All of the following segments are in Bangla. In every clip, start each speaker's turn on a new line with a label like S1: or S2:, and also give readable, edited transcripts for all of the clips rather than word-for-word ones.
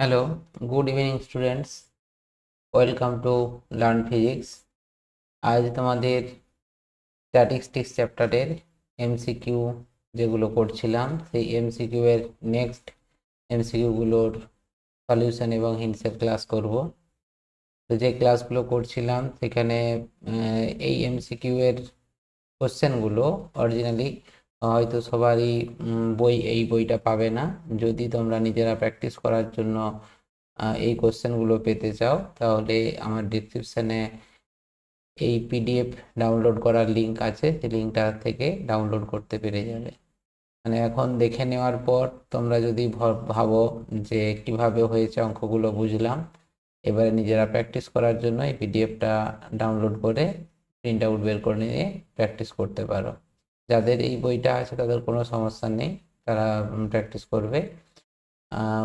S1: Hello, good evening students. Welcome to Learn Physics. আজ তোমাদের স্ট্যাটিস্টিক্স চ্যাপ্টারের এমসিকিউ যেগুলো করছিলাম সেই এমসিকিউ এর নেক্সট এমসিকিউ গুলোর সলিউশন এবং হিন্টসের ক্লাস করব। তো যে ক্লাসগুলো করছিলাম সেখানে এই এমসিকিউ এর কোশ্চেনগুলো অরিজিনালি হয়তো সবারই এই বইটা পাবে না। যদি তোমরা নিজেরা প্র্যাকটিস করার জন্য এই কোশ্চেনগুলো পেতে চাও তাহলে আমার ডিসক্রিপশানে এই পিডিএফ ডাউনলোড করার লিঙ্ক আছে, সেই লিঙ্কটা থেকে ডাউনলোড করতে পেরে যাবে। মানে এখন দেখে নেওয়ার পর তোমরা যদি ভাবো যে কিভাবে হয়েছে অঙ্কগুলো বুঝলাম, এবারে নিজেরা প্র্যাকটিস করার জন্য এই পিডিএফটা ডাউনলোড করে প্রিন্ট আউট বের করে নিয়ে প্র্যাকটিস করতে পারো। যাদের এই বইটা আছে তাদের কোনো সমস্যা নেই, তারা প্র্যাকটিস করবে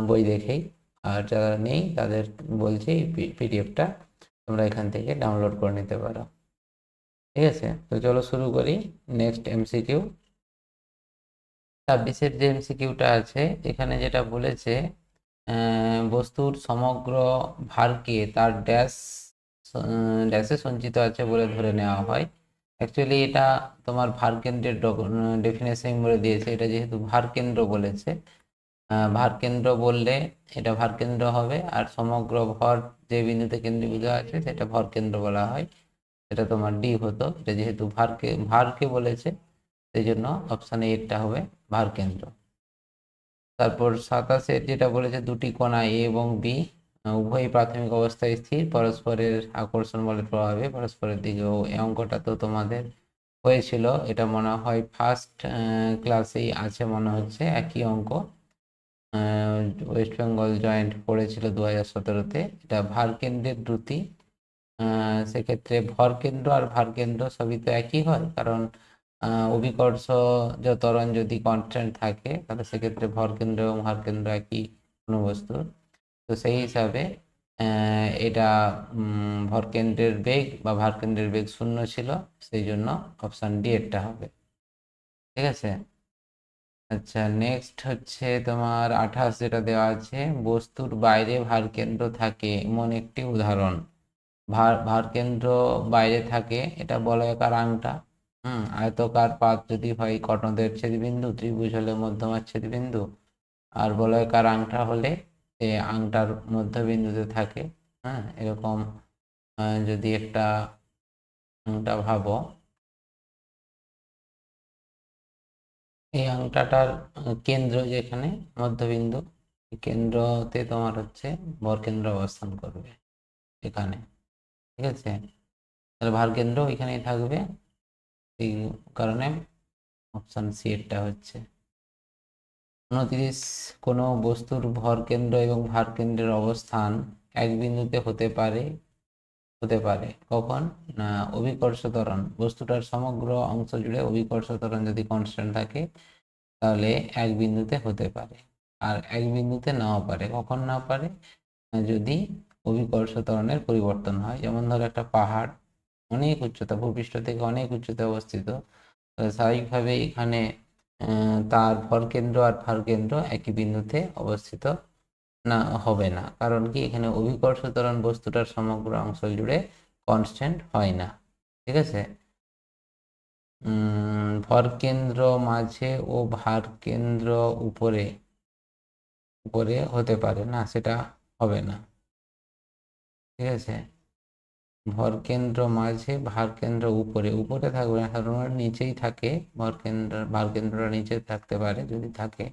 S1: বই দেখেই। আর যারা নেই তাদের বলছি পিডিএফটা তোমরা এখান থেকে ডাউনলোড করে নিতে পারো। ঠিক আছে, তো চলো শুরু করি। নেক্সট এমসিকিউ 26-এর যে এমসিকিউটা আছে এখানে যেটা বলেছে বস্তুর সমগ্র ভারকে তার ড্যাশে সঞ্চিত আছে বলে ধরে নেওয়া হয়। অ্যাকচুয়ালি এটা তোমার ভারকেন্দ্রের ডেফিনেশন বলে দিয়েছে। এটা যেহেতু ভারকেন্দ্র বলেছে, ভারকেন্দ্র বললে এটা ভারকেন্দ্র হবে, আর সমগ্র ভর যে বিন্দুতে কেন্দ্রীভূত আছে সেটা ভরকেন্দ্র বলা হয়। এটা তোমার ডি হতো। এটা যেহেতু ভারকে বলেছে সেই জন্য অপশান এটা হবে ভারকেন্দ্র। তারপর 27-এর যেটা বলেছে দুটি কণা এ এবং বি উভয়ই প্রাথমিক অবস্থায় স্থির, পরস্পরের আকর্ষণ বলের প্রভাবে পরস্পরের দিকেও। এই অঙ্কটা তো তোমাদের হয়েছিল, এটা মনে হয় ফার্স্ট ক্লাসেই আছে মনে হচ্ছে, একই অঙ্ক। ওয়েস্ট বেঙ্গল জয়েন্ট পড়েছিল 2017-তে। এটা ভারকেন্দ্রের দ্রুতি। সেক্ষেত্রে ভরকেন্দ্র আর ভারকেন্দ্র সবই তো একই হয়, কারণ অভিকর্ষ ত্বরণ যদি কনস্ট্যান্ট থাকে তাহলে সেক্ষেত্রে ভরকেন্দ্র এবং ভারকেন্দ্র একই কোনো বস্তুর। তো সেই হিসাবে এটা ভরকেন্দ্রের বেগ বা ভারকেন্দ্রের বেগ 0 ছিল, সেই জন্য অপশান ডি এরটা হবে। ঠিক আছে। আচ্ছা, নেক্সট হচ্ছে তোমার 28 যেটা দেওয়া আছে, বস্তুর বাইরে ভারকেন্দ্র থাকে এমন একটি উদাহরণ। ভারকেন্দ্র বাইরে থাকে, এটা বলয়াকার আংটা। আয়তকার পাত যদি হয় কর্ণদের ছেদবিন্দু, ত্রিভুজ হলে মধ্যমার ছেদবিন্দু, আর বলয়াকার আংটা হলে আংটার মধ্যবিন্দুতে থাকে। এরকম যদি একটা আংটা ভাবো, এই আংটাটার কেন্দ্র যেখানে মধ্যবিন্দু, কেন্দ্রতে তোমার হচ্ছে ভরকেন্দ্র অবস্থান করবে এখানে। ঠিক আছে, তাহলে ভারকেন্দ্র এখানেই থাকবে, এই কারণে অপশান সি এরটা হচ্ছে। 29, কোনো বস্তুর ভরকেন্দ্র এবং ভারকেন্দ্রের অবস্থান এক বিন্দুতে হতে পারে কখন না অভিকর্ষ ত্বরণ, বস্তুটার সমগ্র অংশ জুড়ে অভিকর্ষ ত্বরণ যদি কনস্ট্যান্ট থাকে তাহলে এক বিন্দুতে হতে পারে, আর এক বিন্দুতে নাও পারে। কখন না পারে? যদি অভিকর্ষ ত্বরণের পরিবর্তন হয়। যেমন ধরো একটা পাহাড় অনেক উচ্চতা, ভূপৃষ্ঠ থেকে অনেক উচ্চতায় অবস্থিত, স্বাভাবিকভাবে এখানে তার ভরকেন্দ্র আর ভারকেন্দ্র একই বিন্দুতে অবস্থিত না হবে না। কারণ কি, এখানে অভিকর্ষ ত্বরণ বস্তুটার সমগ্র অংশ জুড়ে কনস্ট্যান্ট হয় না। ঠিক আছে। ভরকেন্দ্র মাঝে ও ভারকেন্দ্র উপরে উপরে হতে পারে না, সেটা হবে না। ঠিক আছে, ভরকেন্দ্র মাঝে ভারকেন্দ্র উপরে উপরে থাকবে না, সাধারণত নিচেই থাকে। ভারকেন্দ্রটা নিচে থাকতে পারে যদি থাকে,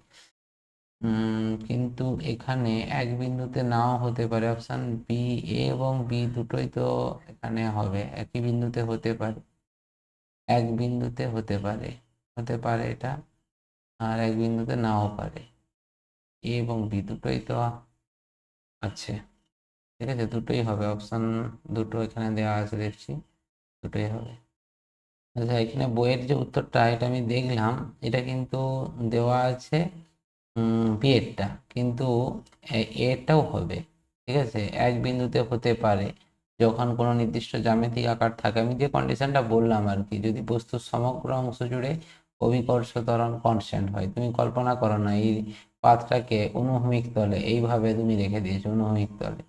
S1: কিন্তু এখানে এক বিন্দুতে নাও হতে পারে। অপশান বি, এ এবং বি দুটোই তো এখানে হবে, একই বিন্দুতে হতে পারে, এক বিন্দুতে হতে পারে এটা, আর এক বিন্দুতে নাও পারে। এ এবং বি দুটোই তো আছে। ঠিক আছে, দুটোই হবে। অপশান দুটো এখানে দেওয়া আছে, দেখছি দুটোই হবে। আচ্ছা, এখানে বইয়ের যে উত্তরটা এটা আমি দেখলাম, এটা কিন্তু দেওয়া আছে বি এরটা, কিন্তু এটাও হবে। ঠিক আছে, এক বিন্দুতে হতে পারে যখন কোনো নির্দিষ্ট জ্যামিতিক আকার থাকে। আমি যে কন্ডিশনটা বললাম আর কি, যদি বস্তুর সমগ্র অংশ জুড়ে অভিকর্ষ ত্বরণ কনস্ট্যান্ট হয়। তুমি কল্পনা করো না, এই পাতটাকে অনুভূমিক তলে এইভাবে তুমি রেখে দিয়েছো অনুভূমিক তলে,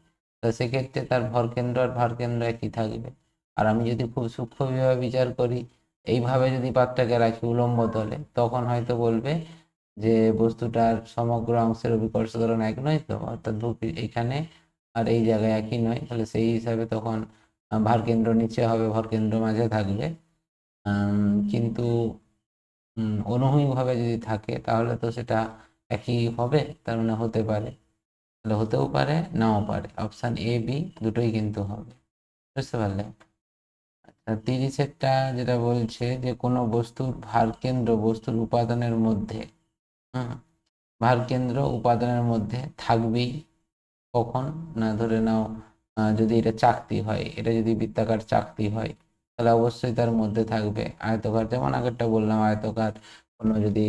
S1: তো সেক্ষেত্রে তার ভরকেন্দ্র আর ভারকেন্দ্র একই থাকবে। আর আমি যদি খুব সূক্ষ্মভাবে বিচার করি, এইভাবে যদি পাতটাকে রাখি উলম্ব তলে, তখন হয়তো বলবে যে বস্তুটার সমগ্র অংশের অভিকর্ষ ত্বরণ এক নয়, তো অর্থাৎ এখানে আর এই জায়গায় একই নয়, তাহলে সেই হিসাবে তখন ভারকেন্দ্র নিচে হবে, ভরকেন্দ্র মাঝে থাকবে। কিন্তু অনুভূমিকভাবে যদি থাকে তাহলে তো সেটা একই হবে, তার মানে হতে পারে, তাহলে হতেও পারে নাও পারে, অপশান এ বি দুটোই কিন্তু হবে। বুঝতে পারলে? আচ্ছা, 30-এরটা যেটা বলছে যে কোনো বস্তুর ভারকেন্দ্র বস্তুর উপাদানের মধ্যে, ভারকেন্দ্র উপাদানের মধ্যে থাকবেই। কখন না, ধরে নাও যদি এটা চাকতি হয়, এটা যদি বৃত্তাকার চাকতি হয়, তাহলে অবশ্যই তার মধ্যে থাকবে। আয়তকার, যেমন আগেরটা বললাম, আয়তকার কোনো যদি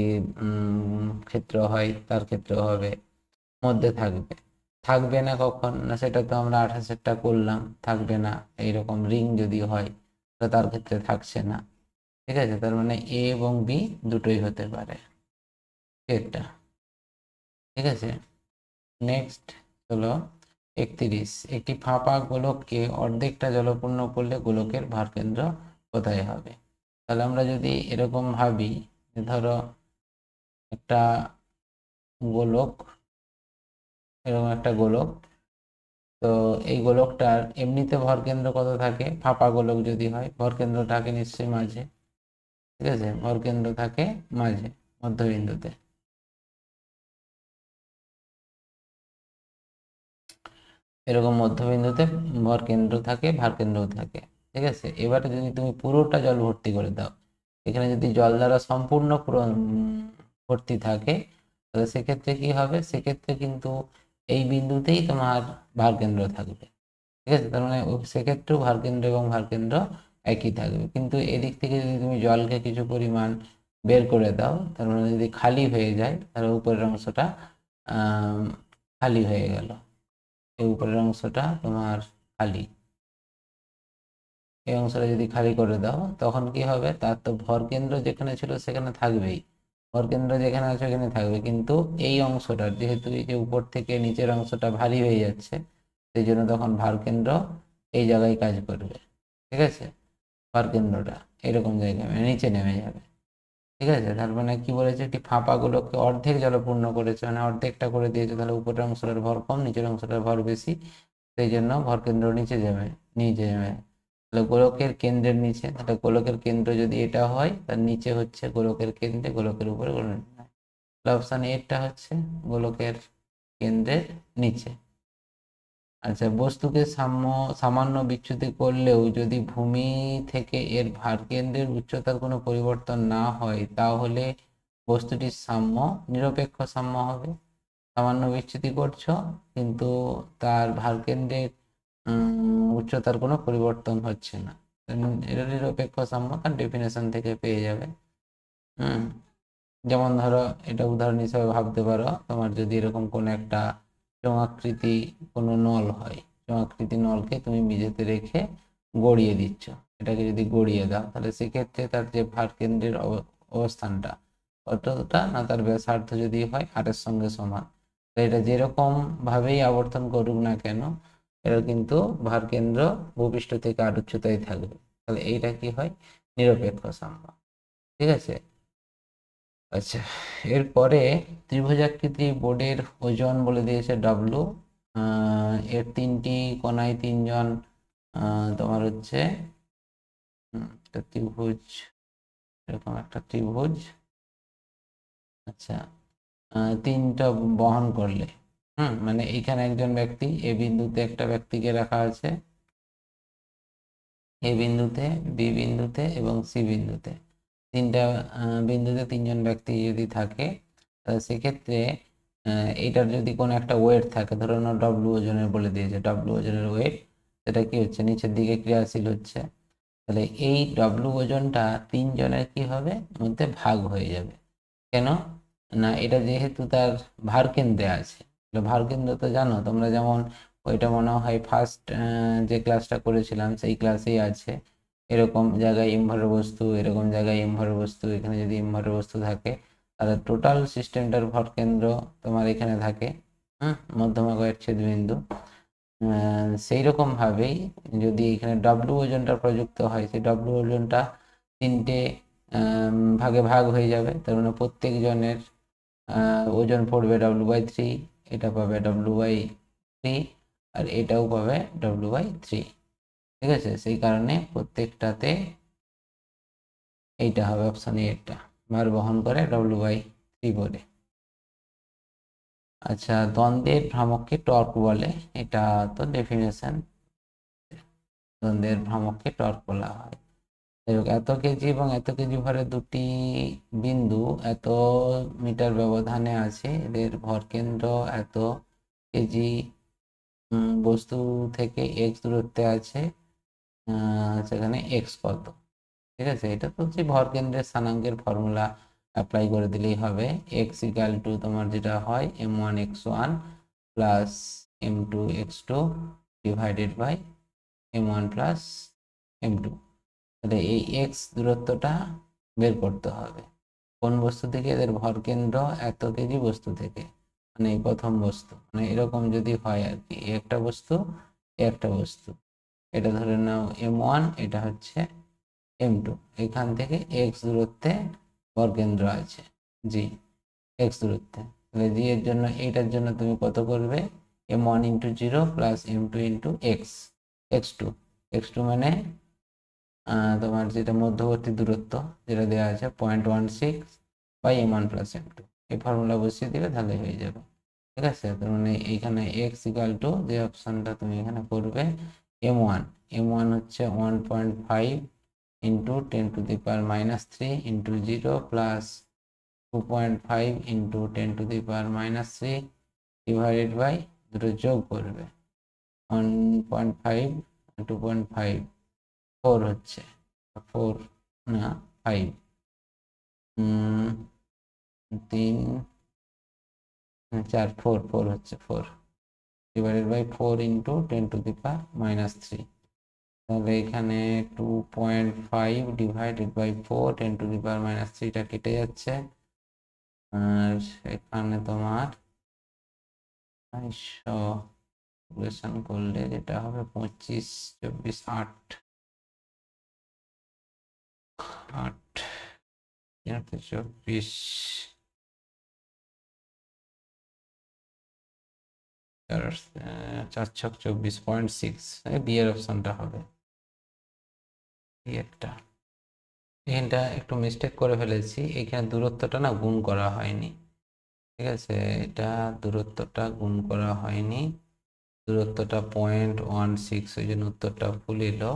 S1: ক্ষেত্র হয়, তার ক্ষেত্র হবে, মধ্যে থাকবে। থাকবে না কখন না, সেটা তো আমরা 28-এরটা করলাম, থাকবে না। এইরকম রিং যদি হয় তাহলে তার ক্ষেত্রে থাকছে না। ঠিক আছে, তার মানে এ এবং বি দুটোই হতে পারে এটা। ঠিক আছে, নেক্সট হলো 31। একটি ফাঁপা গোলককে অর্ধেকটা জলপূর্ণ করলে গোলকের ভারকেন্দ্র কোথায় হবে? তাহলে আমরা যদি এরকম ভাবি, ধরো একটা গোলক, এরকম একটা গোলক, তো এই গোলকটার এমনিতে ভরকেন্দ্র কত থাকে? ফাঁপা গোলক যদি হয়, ভরকেন্দ্র থাকে নিশ্চয়ই মাঝে। ঠিক আছে, ভরকেন্দ্র থাকে মাঝে, মধ্যবিন্দুতে। এরকম মধ্যবিন্দুতে ভরকেন্দ্র থাকে, ভারকেন্দ্রও থাকে। ঠিক আছে, এবারে যদি তুমি পুরোটা জল ভর্তি করে দাও, এখানে যদি জল দ্বারা সম্পূর্ণ ভর্তি থাকে, তাহলে সেক্ষেত্রে কি হবে? সেক্ষেত্রে কিন্তু এই বিন্দুতেই তোমার ভারকেন্দ্র থাকবে। ঠিক আছে, তার মানে সেক্ষেত্রেও ভারকেন্দ্র এবং ভারকেন্দ্র একই থাকবে। কিন্তু এদিক থেকে যদি তুমি জলকে কিছু পরিমাণ বের করে দাও, তার মানে যদি খালি হয়ে যায়, তাহলে উপরের অংশটা খালি হয়ে গেল, এই উপরের অংশটা তোমার খালি। এই অংশটা যদি খালি করে দাও, তখন কি হবে? তার তো ভরকেন্দ্র যেখানে ছিল সেখানে থাকবেই, ভরকেন্দ্র যেখানে আছে সেখানে থাকবে, কিন্তু এই অংশটার যেহেতু এই যে উপর থেকে নিচের অংশটা ভারী হয়ে যাচ্ছে, সেই জন্য তখন ভারকেন্দ্র এই জায়গায় কাজ করবে। ঠিক আছে, ভারকেন্দ্রটা এরকম জায়গায় নিচে নেমে যাবে। ঠিক আছে, তার মানে কি বলেছে? একটি ফাঁপা গোলককে অর্ধেক জলপূর্ণ করেছে, মানে অর্ধেকটা করে দিয়েছে, তাহলে উপরের অংশটার ভর কম, নিচের অংশটার ভর বেশি, সেই জন্য ভরকেন্দ্র নিচে যাবে, নিচে যাবে। তাহলে গোলকের কেন্দ্রের নিচে, তাহলে গোলকের কেন্দ্র যদি এটা হয়, তার নিচে হচ্ছে গোলকের কেন্দ্রে, গোলকের উপরে অপশান এটা হচ্ছে গোলকের কেন্দ্রের নিচে। আচ্ছা, বস্তুকে সামান্য বিচ্যুতি করলেও যদি ভূমি থেকে এর ভারকেন্দ্রের উচ্চতার কোনো পরিবর্তন না হয়, তাহলে বস্তুটির সাম্য নিরপেক্ষ সাম্য হবে। সামান্য বিচ্যুতি করছো, কিন্তু তার ভারকেন্দ্রের উচ্চতার কোনো পরিবর্তন হচ্ছে না, এটা নিরপেক্ষ সাম্য, তার ডেফিনেশন থেকে পেয়ে যাবে। যেমন ধরো, এটা উদাহরণ হিসেবে ভাবতে পারো, তোমার যদি এরকম কোনো একটা চোঙাকৃতি কোনো নল হয়, চোঙাকৃতি নলকে তুমি মেঝেতে রেখে গড়িয়ে দিচ্ছ, এটাকে যদি গড়িয়ে দাও, তাহলে সেক্ষেত্রে তার যে ভারকেন্দ্রের অবস্থানটা অতটা না, তার ব্যাসার্ধ যদি হয় আরের সঙ্গে সমান, এটা যেরকম ভাবেই আবর্তন করুক না কেন, এটা কিন্তু ভারকেন্দ্র ভূপৃষ্ঠ থেকে আর উচ্চতায় থাকবে, তাহলে এইটা কি হয়? নিরপেক্ষ সাম্য। ঠিক আছে। আচ্ছা, এরপরে ত্রিভুজাকৃতি বোর্ডের ওজন বলে দিয়েছে ডব্লু। এর 3টি কোণায় 3জন তোমার হচ্ছে একটা ত্রিভুজ, এরকম একটা ত্রিভুজ। আচ্ছা, 3টা বহন করলে, মানে এইখানে একজন ব্যক্তি, এ বিন্দুতে একটা ব্যক্তিকে রাখা আছে, এ বিন্দুতে, বি বিন্দুতে এবং সি বিন্দুতে, 3টা বিন্দুতে 3জন ব্যক্তি যদি থাকে, সেক্ষেত্রে এইটার যদি কোনো একটা ওয়েট থাকে, ধরো না ডব্লু ওজনের বলে দিয়েছে, ডব্লু ওজনের ওয়েট, সেটা কি হচ্ছে? নিচের দিকে ক্রিয়াশীল হচ্ছে, তাহলে এই ডব্লু ওজনটা 3জনের কি হবে? মধ্যে ভাগ হয়ে যাবে। কেন না? এটা যেহেতু তার ভারকেন্দ্রে আছে, ভারকেন্দ্র তো জানো তোমরা, যেমন ওইটা মনে হয় ফার্স্ট যে ক্লাসটা করেছিলাম সেই ক্লাসেই আছে, এরকম জায়গায় ইমভর বস্তু, এরকম জায়গায় ইমভর বস্তু, এখানে যদি ইমভর বস্তু থাকে, তাহলে টোটাল সিস্টেমটার ভরকেন্দ্র তোমার এখানে থাকে, মধ্যমাকয়ের ছেদবিন্দু। সেই রকম ভাবেই যদি এখানে ডব্লিউ ওজনটা প্রযুক্ত হয়, সেই ডব্লিউ ওজনটা 3টে ভাগে ভাগ হয়ে যাবে। তার মানে প্রত্যেক জনের ওজন পড়বে W/3, এটা পাবে W/3, আর এটাও পাবে W/3। ঠিক আছে, সেই কারণে প্রত্যেকটাতে এইটা হবে অপশন এ, এটা ভার বহন করে W/3 বলে। আচ্ছা, দ্বন্দ্বের ভ্রামককে টর্ক বলে, এটা তো ডেফিনেশন। দ্বন্দ্বের ভ্রামককে টর্ক বলা হয়। এত কেজি এবং এত কেজি ভরের দুটি বিন্দু এত মিটার ব্যবধানে আছে, এদের ভরকেন্দ্র এত কেজি বস্তু থেকে এক্স দূরত্বে আছে, সেখানে এক্স কত। ঠিক আছে, এটা তো হচ্ছে ভরকেন্দ্রের স্থানাঙ্কের ফর্মুলা অ্যাপ্লাই করে দিলেই হবে। এক্স ইকাল টু তোমার যেটা হয় m1x1 plus m2x2 divided by m1 plus m2। তাহলে এই এক্স দূরত্বটা বের করতে হবে কোন বস্তু থেকে, এদের ভরকেন্দ্র এত কেজি বস্তু থেকে, মানে এই প্রথম বস্তু, মানে এরকম যদি হয় আর কি, একটা বস্তু একটা বস্তু, এটা ধরে নাও m1, এটা হচ্ছে m2, এখান থেকে এক্স দূরত্বে ভরকেন্দ্র আছে জি, এক্স দূরত্বে। তাহলে জি এর জন্য, এইটার জন্য তুমি কত করবে, m1 into 0 plus m2 into x, x2 মানে তোমার যেটা মধ্যবর্তী দূরত্ব যেটা দেওয়া আছে 0.16 বাই m1 প্লাস m2, এই ফর্মুলা বসিয়ে দিলে তাহলে হয়ে যাবে। ঠিক আছে, তার মানে এইখানে এক্স ইকাল টু, যে অপশানটা তুমি এখানে করবে, m1 হচ্ছে 1.5 into 10⁻³ into 0 plus 2.5 into 10⁻³ divided by, দুটো যোগ করবে, 1.5 2.5 4 হচ্ছে, 4 না 5, 3 4 4 হচ্ছে 4 ডিভাইডেড বাই 4 ইন্টু 10⁻³ তাহলে এখানে 2.5 ডিভাইডেড বাই 4 10⁻³ কেটে যাচ্ছে, আর এখানে তোমার 200 করলে যেটা হবে 25 24 8 24 4/24.6, বি এর অপশনটা হবে একটা। এখানটা একটু মিস্টেক করে ফেলেছি, এখানে দূরত্বটা না গুণ করা হয়নি। ঠিক আছে, এটা দূরত্বটা গুণ করা হয়নি, দূরত্বটা 0.16, ওই জন্য উত্তরটা ভুল এলো।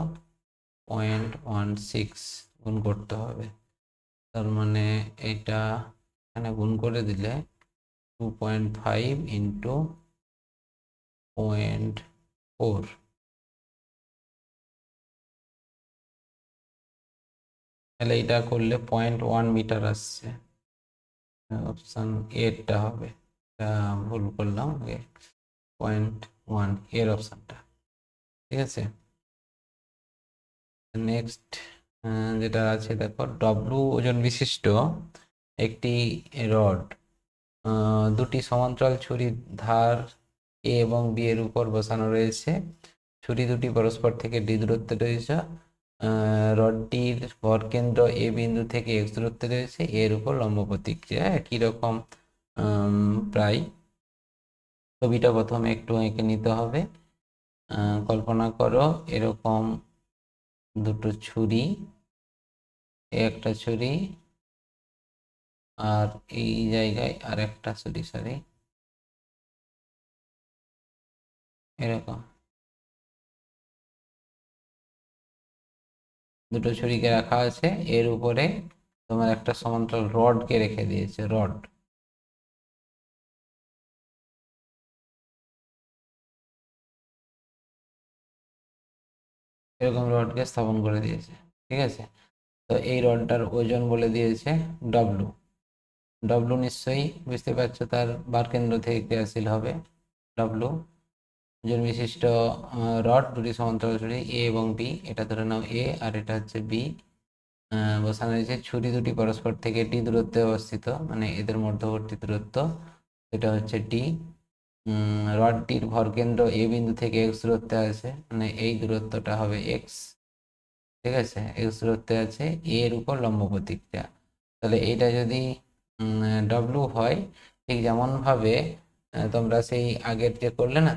S1: 0.16 গুণ করতে হবে, তার মানে এটা এখানে গুণ করে দিলে 2.5 ইন্টু 0.4, তাহলে এটা করলে 0.1 মিটার আসছে, অপশান এরটা হবে, ভুল করলাম, 0.1 এর অপশানটা। ঠিক আছে, নেক্সট যেটা আছে দেখো, ডব্লু ওজন বিশিষ্ট একটি রড দুটি সমান্তরাল ছুরির ধার এ এবং বি এর উপর বসানো রয়েছে। ছুরি দুটি পরস্পর থেকে ডি দূরত্বে রয়েছে। রডটির ভরকেন্দ্র এ বিন্দু থেকে এক্স দূরত্বে রয়েছে, এর উপর লম্ব প্রতিক্রিয়া একই রকম। প্রায় ছবিটা প্রথমে একটু এঁকে নিতে হবে। কল্পনা করো এরকম দুটো ছুরি, একটা ছুরি আর এই জায়গায় আর একটা ছুরি, সরি এরকম দুটো ছুরিকে রাখা আছে, এর উপরে তোমার একটা সমান্তরাল রডকে রেখে দিয়েছে, রড। এরকম রডকে স্থাপন করে দিয়েছে। ঠিক আছে, তো এই রডটার ওজন বলে দিয়েছে ডব্লু। ডব্লু নিশ্চয়ই বুঝতে পারছো, তার বারকেন্দ্র থেকে ক্রিয়াশীল হবে ডব্লু। ওজন বিশিষ্ট রড দুটি সমান্তরাল ছুরি এ এবং বি, এটা ধরে নাও এ আর এটা হচ্ছে বি। বসানো হয়েছে ছুরি দুটি পরস্পর থেকে ডি দূরত্বে অবস্থিত, মানে এদের মধ্যবর্তী দূরত্ব এটা হচ্ছে ডি। রডটির ভরকেন্দ্র এ বিন্দু থেকে এক্স দূরত্বে আছে, মানে এই দূরত্বটা হবে এক্স। ঠিক আছে, এক্স দূরত্বে আছে, এর উপর লম্ব প্রতিক্রিয়া। তাহলে এটা যদি ডব্লু হয়, ঠিক যেমনভাবে তোমরা সেই আগের যে করলে না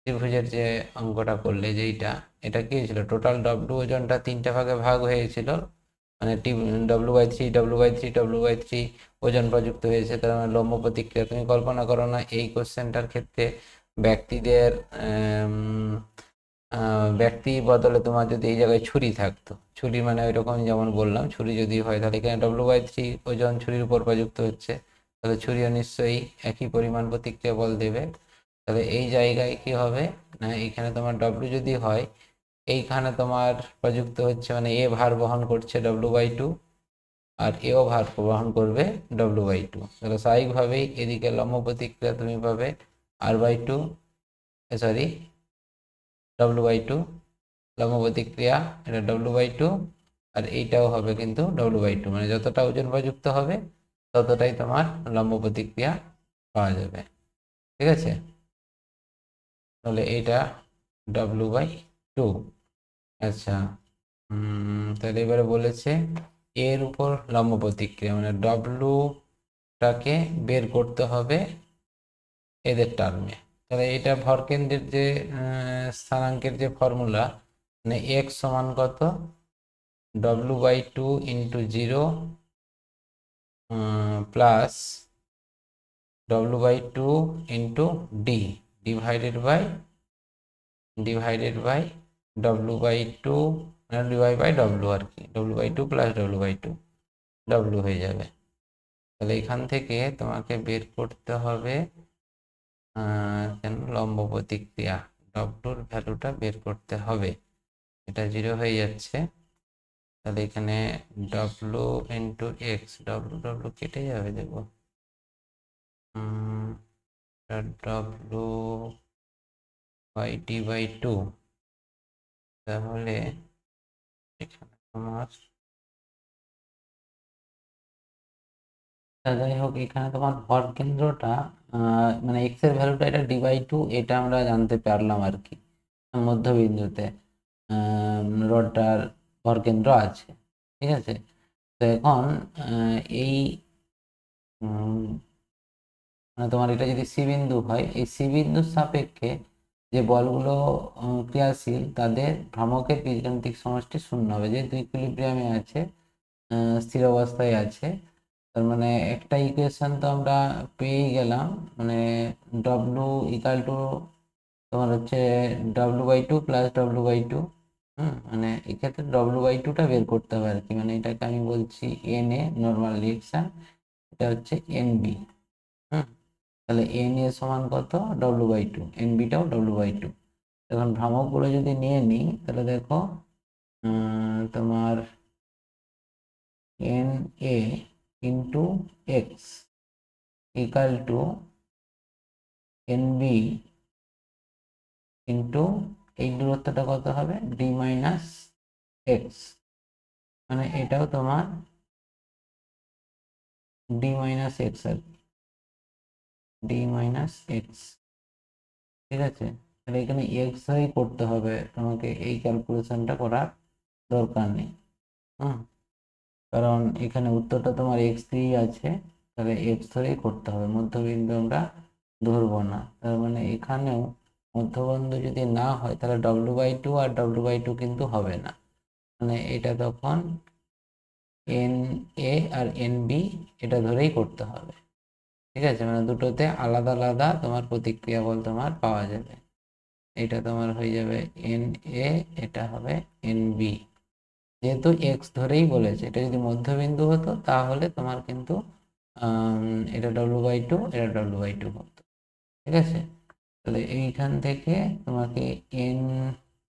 S1: ত্রিভুজের যে অঙ্কটা করলে, যেইটা এটা কি হয়েছিল, টোটাল ডব্লু ওজনটা তিনটা ভাগে ভাগ হয়েছিল, মানে ডব্লু/3 ডব্লু/3 ডব্লু/3 ওজন প্রযুক্ত হয়েছে, তার মানে লম্ব প্রতিক্রিয়া। তুমি কল্পনা করো না এই কোশ্চেনটার ক্ষেত্রে ব্যক্তিদের ব্যক্তি বদলে তোমার যদি এই জায়গায় ছুরি থাকতো, ছুরি মানে ওই রকম যেমন বললাম, ছুরি যদি হয় তাহলে এখানে ডব্লু/3 ওজন ছুরির উপর প্রযুক্ত হচ্ছে, তাহলে ছুরিও নিশ্চয়ই একই পরিমাণ প্রতিক্রিয়া বল দেবে। তাহলে এই জায়গায় কি হবে না, এখানে তোমার ডব্লু যদি হয়, এইখানে তোমার প্রযুক্ত হচ্ছে, মানে এ ভার বহন করছে ডব্লু/2, আর এও ভার বহন করবে ডব্লু/2। তাহলে স্বাভাবিকভাবেই এদিকে লম্ব প্রতিক্রিয়া তুমি পাবে r/2, সরি ডব্লু/2 লম্ব প্রতিক্রিয়া, এটা ডব্লু/2, আর এইটাও হবে কিন্তু ডব্লু/2, মানে যতটা ওজন প্রযুক্ত হবে ততটাই তোমার লম্ব প্রতিক্রিয়া পাওয়া যাবে। ঠিক আছে, তাহলে এটা ডব্লু/2। আচ্ছা, তাহলে এবারে বলেছে এর উপর লম্ব প্রতিক্রিয়া, মানে ডব্লুটাকে বের করতে হবে এদের টার্মে। তাহলে এটা ভরকেন্দ্রের যে স্থানাঙ্কের যে ফর্মুলা, মানে এক্স সমান কত, ডব্লু/2 ইন্টু 0 প্লাস ডব্লু/2 ইন্টু ডি ডিভাইডেড বাই ডব্লু/2, মানে ডিভাইড বাই ডব্লু আর কি, ডব্লু/2 প্লাস ডব্লু/2 ডব্লু হয়ে যাবে। তাহলে এখান থেকে তোমাকে বের করতে হবে কেন লম্ব প্রতিক্রিয়া, ডব্লুর ভ্যালুটা বের করতে হবে। এটা 0 হয়ে যাচ্ছে, তাহলে এখানে W into x, W W কেটে যাবে, দেখো ডব্লু বাই ডি/2। তাহলে এখানে তোমার, যাই হোক, এখানে তোমার ভর কেন্দ্রটা মানে এক্স এর ভ্যালুটা এটা ডি/2, এটা আমরা জানতে পারলাম আর কি, মধ্যবিন্দুতে রডটার ভর কেন্দ্র আছে। ঠিক আছে, তো এখন এই মানে তোমার এটা যদি সি বিন্দু হয়, এই সি বিন্দুর সাপেক্ষে যে বলগুলো ক্রিয়াশীল তাদের ভ্রামকের বীজগাণিতিক সমষ্টি শূন্য হবে, যেহেতু ইকুইলিব্রিয়ামে আছে, স্থির অবস্থায় আছে। তার মানে একটা ইকুয়েশন তো আমরা পেয়েই গেলাম, মানে ডব্লু ইকাল টু তোমার হচ্ছে ডব্লু/2 প্লাস ডব্লু/2। মানে এক্ষেত্রে ডব্লু/2টা বের করতে হবে আর কি, মানে এটাকে আমি বলছি এন এ, নর্মাল রিয়েকশন, এটা হচ্ছে এনবি। তাহলে এন এ সমান কত, ডব্লু/2, এনবিটাও ডব্লু/2। এখন ভ্রামকগুলো যদি নিয়ে নিই, তাহলে দেখো তোমার N A into X equal two NB into এই দূরত্বটা কত হবে, d-x, মানে এটাও তোমার d-x আর d-x। ঠিক আছে, তাহলে এখানে x ধরেই করতে হবে, তোমাকে এই ক্যালকুলেশনটা করার দরকার নেই। কারণ এখানে উত্তরটা তোমার x3 আছে, তাহলে x ধরেই করতে হবে, মধ্যবিন্দু আমরা ধরবো না। তার মানে এখানেও মধ্যবিন্দু যদি না হয় তাহলে ডব্লু/2 আর ডব্লু/2 কিন্তু হবে না, মানে এটা তখন এন এ আর এন বি এটা ধরেই করতে হবে। ঠিক আছে, মানে দুটোতে আলাদা আলাদা তোমার প্রতিক্রিয়া বল তোমার পাওয়া যাবে। এটা তোমার হয়ে যাবে এন এ, এটা হবে এন বি, যেহেতু এক্স ধরেই বলেছে। এটা যদি মধ্যবিন্দু হতো তাহলে তোমার কিন্তু এটা ডব্লু/2, এটা ডব্লু/2 হতো। ঠিক আছে, তাহলে এইখান থেকে তোমাকে এন,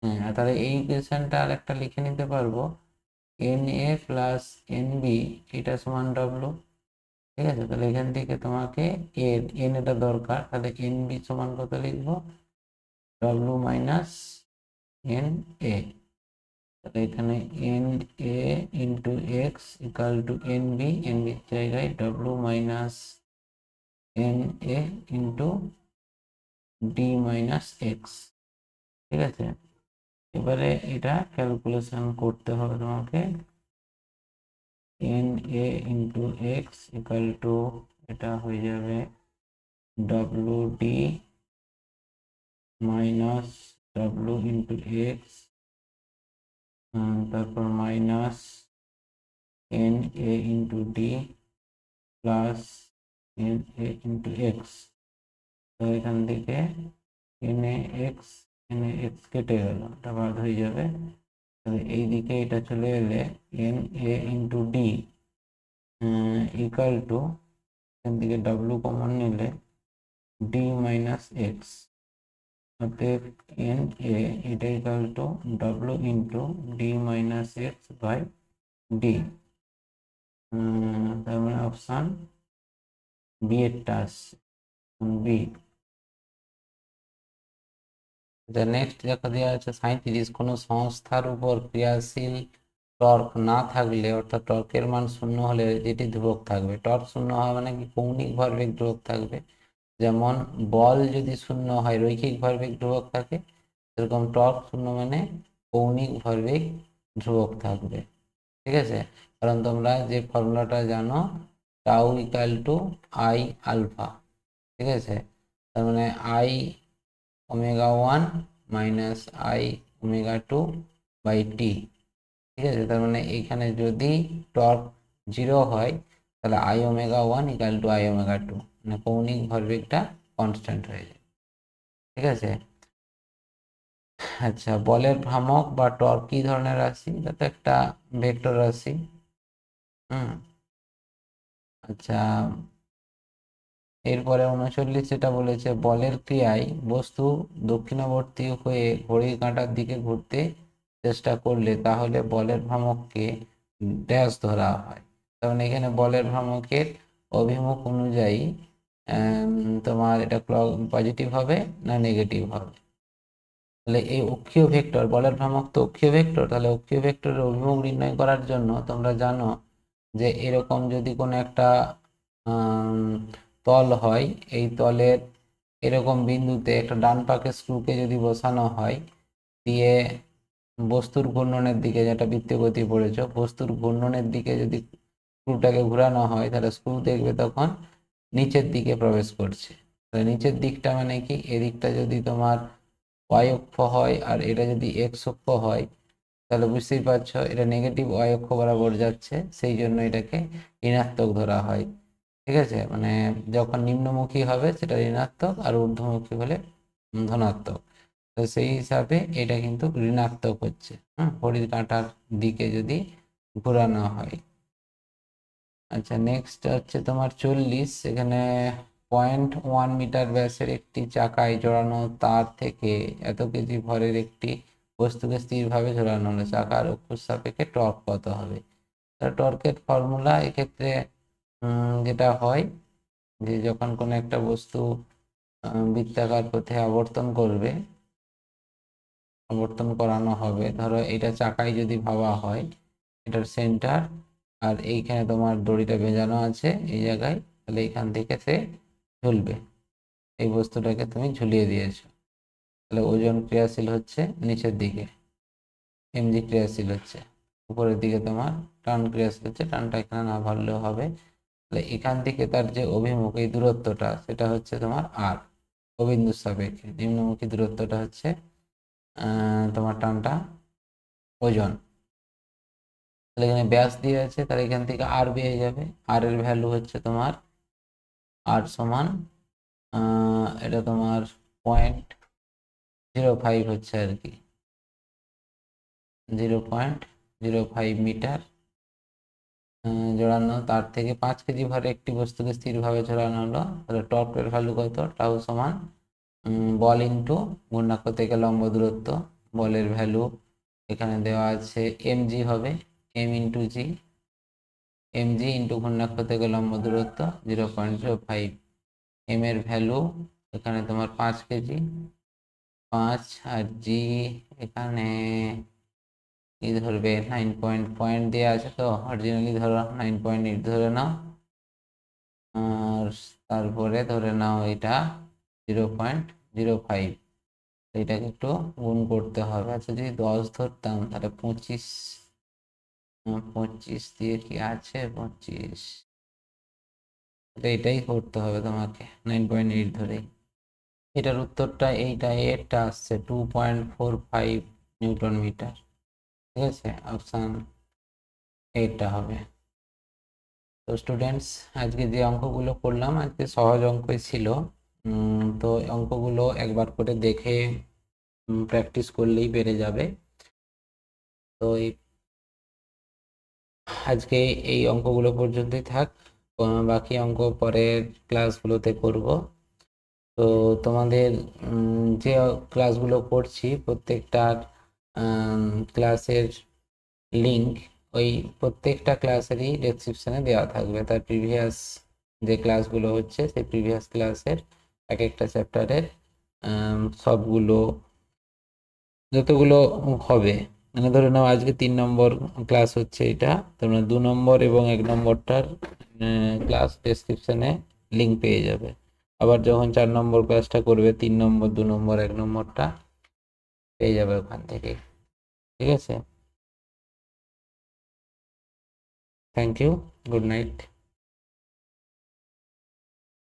S1: হ্যাঁ, তাহলে এই ইকুয়েশনটা আর একটা লিখে নিতে পারবো, N A plus N B এটা সমান ডব্লু। ঠিক আছে, তাহলে এখান থেকে তোমাকে এন এটা দরকার, তাহলে এন বি সমান কত লিখবো, ডব্লু মাইনাস এন এ। তাহলে এখানে N A into X equal to N B, N B জায়গায় W minus N A into D minus X. ঠিক আছে, এবারে এটা ক্যালকুলেশন করতে হবে তোমাকে। N A into X equal to, এটা হয়ে যাবে W D minus W into X, তারপর minus N A into D plus N A into X. তো এখান থেকে এন এ এক্স কেটে গেল, এটা বাদ হয়ে যাবে। তাহলে এইদিকে এটা চলে এলে N A into D equal to, এখান থেকে ডাব্লু কমন নিলে ডি মাইনাস এক্স, অতএব এন এ এটা equal to W into D minus X by D. তার মানে অপশান বি এরটা আসছে, বি। নেক্সট দেখা দেওয়া আছে 37, কোনো সংস্থার উপর ক্রিয়াশীল টর্ক না থাকলে, অর্থাৎ টর্কের মান শূন্য হলে যেটি ধ্রুবক থাকবে। টর্ক শূন্য হয় মানে কি, কৌণিক ভরবেগ ধ্রুবক থাকবে। যেমন বল যদি শূন্য হয়, রৈখিক ভরবেগ ধ্রুবক থাকে, সেরকম টর্ক শূন্য মানে কৌণিক ভরবেগ ধ্রুবক থাকবে। ঠিক আছে, কারণ তোমরা যে ফর্মুলাটা জানো, tau equal to I alpha. ঠিক আছে, তার মানে I omega one minus I omega two by T. ঠিক আছে, তার মানে এখানে যদি টর্ক 0 হয়, তাহলে I omega one equal to I omega two, মানে কৌণিক ভরবেগটা কনস্ট্যান্ট হয়ে যায়। ঠিক আছে, আচ্ছা, বলের ভ্রামক বা টর্ক কি ধরনের রাশি? এটা তো একটা ভেক্টর রাশি। আচ্ছা, এরপরে 39 যেটা বলেছে, বলের ক্রিয়ায় বস্তু দক্ষিণাবর্তী হয়ে ঘড়ির কাঁটার দিকে ঘুরতে চেষ্টা করলে তাহলে বলের ভ্রামককে ড্যাশ ধরা হয়। কারণ এখানে বলের ভ্রামকের অভিমুখ অনুযায়ী তোমার এটা পজিটিভ হবে না নেগেটিভ হবে। তাহলে এই অক্ষীয় ভেক্টর, বলের ভ্রামক তো অক্ষীয় ভেক্টর, তাহলে অক্ষীয় ভেক্টরের অভিমুখ নির্ণয় করার জন্য তোমরা জানো যে এরকম যদি কোনো একটা তল হয়, এই তলের এরকম বিন্দুতে একটা ডান পাকের স্ক্রুকে যদি বসানো হয়, দিয়ে বস্তুর ঘূর্ণনের দিকে, যেটা বৃত্তীয় গতি পড়েছ, বস্তুর ঘূর্ণনের দিকে যদি স্ক্রুটাকে ঘোরানো হয়, তাহলে স্ক্রু দেখবে তখন নিচের দিকে প্রবেশ করছে। তাহলে নিচের দিকটা মানে কি, এদিকটা যদি তোমার ওয়াই অক্ষ হয় আর এটা যদি এক্স অক্ষ হয়, তাহলে বুঝতেই পারছো এটা নেগেটিভ ওয়াই অক্ষ বরাবর যাচ্ছে, সেই জন্য এটাকে ঋণাত্মক ধরা হয়। ঠিক আছে, মানে যখন নিম্নমুখী হবে সেটা ঋণাত্মক, আর ঊর্ধ্বমুখী হলে ধনাত্মক। তো সেই হিসাবে এটা কিন্তু ঋণাত্মক হচ্ছে, ঘড়ির কাঁটার দিকে যদি ঘোরানো হয়। আচ্ছা, নেক্সট হচ্ছে তোমার 40, এখানে 0.1 মিটার ব্যাসের একটি চাকায় জড়ানো তার থেকে এত কেজি ভরের একটি বস্তুকে স্থিরভাবে ঝোলানো হলো, চাকার অক্ষর সাপেক্ষে টর্ক কত হবে? টর্কের ফর্মুলা এক্ষেত্রে যেটা হয়, যে যখন কোনো একটা বস্তু বৃত্তাকার পথে আবর্তন করবে, আবর্তন করানো হবে, ধরো এটা চাকায় যদি ভাবা হয়, এটার সেন্টার, আর এইখানে তোমার দড়িটা ভেজানো আছে এই জায়গায়, তাহলে এইখান থেকে সে ঝুলবে। এই বস্তুটাকে তুমি ঝুলিয়ে দিয়েছো, তাহলে ওজন ক্রিয়াশীল হচ্ছে নিচের দিকে, এমজি ক্রিয়াশীল হচ্ছে উপরের দিকে, তোমার টান ক্রিয়াশীল হচ্ছে, টানটা এখানে না ভাবলেও হবে। তাহলে এখান থেকে তার যে অভিমুখ, এই দূরত্বটা, সেটা হচ্ছে তোমার আর, অবিন্দুর সাপেক্ষে নিম্নমুখী দূরত্বটা হচ্ছে তোমার টানটা ওজন। তাহলে এখানে ব্যাস দিয়ে আছে, তাহলে এখান থেকে আর বেরিয়ে যাবে। আর এর ভ্যালু হচ্ছে তোমার, আর সমান এটা তোমার 0.05 হচ্ছে আর কি, 0.05 মিটার জোড়ানো, তার থেকে 5 কেজি ভরে একটি বস্তুকে স্থিরভাবে ঝোলানো হলো। তাহলে টর্কের ভ্যালু কত? টাউ সমান বল ইন্টু ঘূর্ণাক্ষ থেকে লম্ব দূরত্ব। বলের ভ্যালু এখানে দেওয়া আছে mg হবে, m ইন্টু জি, mg ইন্টু ঘূর্ণাক্ষ থেকে লম্ব দূরত্ব 0.05। এম এর ভ্যালু এখানে তোমার 5 কেজি, 5, আর জি এখানে কি ধরবে 9 পয়েন্ট দেওয়া আছে, তো অরিজিনালি ধরো 9.8 ধরে নাও, আর তারপরে ধরে নাও এটা 0.05, এটাকে একটু গুণ করতে হবে। আচ্ছা যদি 10 ধরতাম তাহলে 25, 25 দিয়ে কি আছে 25, এটাই করতে হবে তোমাকে 9.8 ধরে। এটার উত্তরটা এইটা আসছে 2.45 নিউটন মিটার। ঠিক আছে, অপশান এইটা হবে। তো স্টুডেন্টস, আজকে যে অঙ্কগুলো করলাম আজকে সহজ অঙ্কই ছিল। তো অঙ্কগুলো একবার করে দেখে প্র্যাকটিস করলেই পেরে যাবে। তো আজকে এই অঙ্কগুলো পর্যন্তই থাক, বাকি অঙ্ক পরের ক্লাসগুলোতে করব। তো তোমাদের যে ক্লাসগুলো করছি প্রত্যেকটার ক্লাসের লিংক ওই প্রত্যেকটা ক্লাসেরই ডেসক্রিপশনে দেওয়া থাকবে। তার প্রিভিয়াস যে ক্লাসগুলো হচ্ছে সেই প্রিভিয়াস ক্লাসের এক একটা চ্যাপ্টারের সবগুলো যতগুলো হবে, মানে ধরে নাও আজকে 3 নম্বর ক্লাস হচ্ছে এটা, তোমরা 2 নম্বর এবং 1 নম্বরটার ক্লাস ডেসক্রিপশনে লিঙ্ক পেয়ে যাবে। আবার যখন 4 নম্বর ক্লাসটা করবে 3 নম্বর 2 নম্বর 1 নম্বরটা পেয়ে যাবে ওখান থেকে। ঠিক আছে, থ্যাংক ইউ, গুড নাইট।